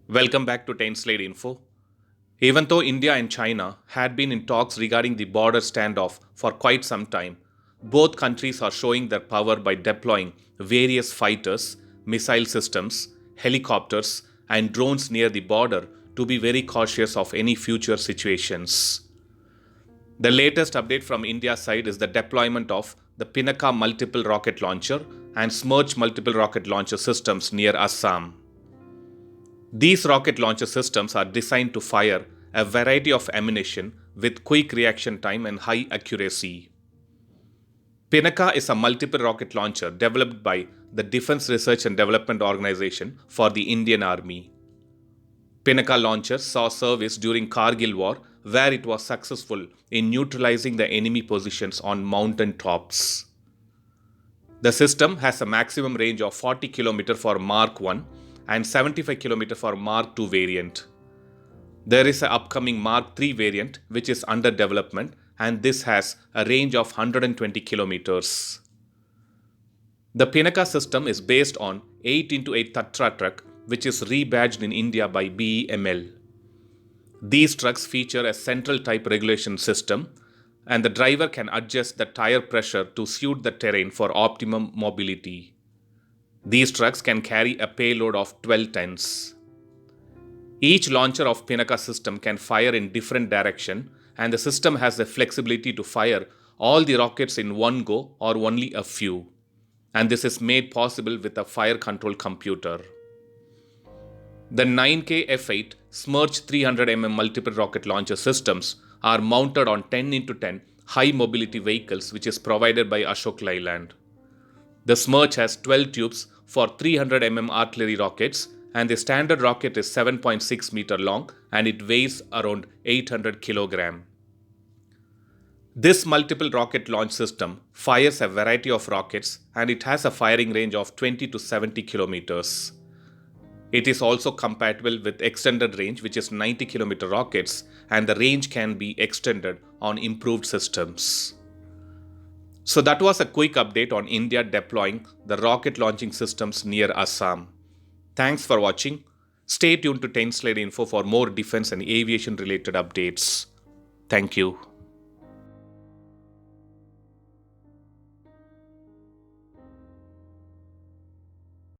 Welcome back to 10 Slate Info. Even though India and China had been in talks regarding the border standoff for quite some time, both countries are showing their power by deploying various fighters, missile systems, helicopters, and drones near the border to be very cautious of any future situations. The latest update from India's side is the deployment of the Pinaka multiple rocket launcher and Smerch multiple rocket launcher systems near Assam. These rocket launcher systems are designed to fire a variety of ammunition with quick reaction time and high accuracy. Pinaka is a multiple rocket launcher developed by the Defense Research and Development Organization for the Indian Army. Pinaka launcher saw service during Kargil War, where it was successful in neutralizing the enemy positions on mountain tops. The system has a maximum range of 40 km for Mark 1 and 75 km for Mark 2 variant. There is an upcoming Mark 3 variant which is under development, and this has a range of 120 kilometers. The Pinaka system is based on 8x8 Tatra truck which is rebadged in India by BEML. These trucks feature a central type regulation system, and the driver can adjust the tire pressure to suit the terrain for optimum mobility. These trucks can carry a payload of 12 tons. Each launcher of Pinaka system can fire in different direction, and the system has the flexibility to fire all the rockets in one go or only a few. And this is made possible with a fire control computer. The 9K F8 Smerch 300mm multiple rocket launcher systems are mounted on 10x10 high mobility vehicles which is provided by Ashok Leyland. The Smerch has 12 tubes for 300mm artillery rockets, and the standard rocket is 7.6 meter long and it weighs around 800 kg. This multiple rocket launch system fires a variety of rockets, and it has a firing range of 20 to 70 kilometers. It is also compatible with extended range, which is 90 km rockets, and the range can be extended on improved systems. So that was a quick update on India deploying the rocket launching systems near Assam. Thanks for watching. Stay tuned to 10 Slate Info for more defense and aviation related updates. Thank you.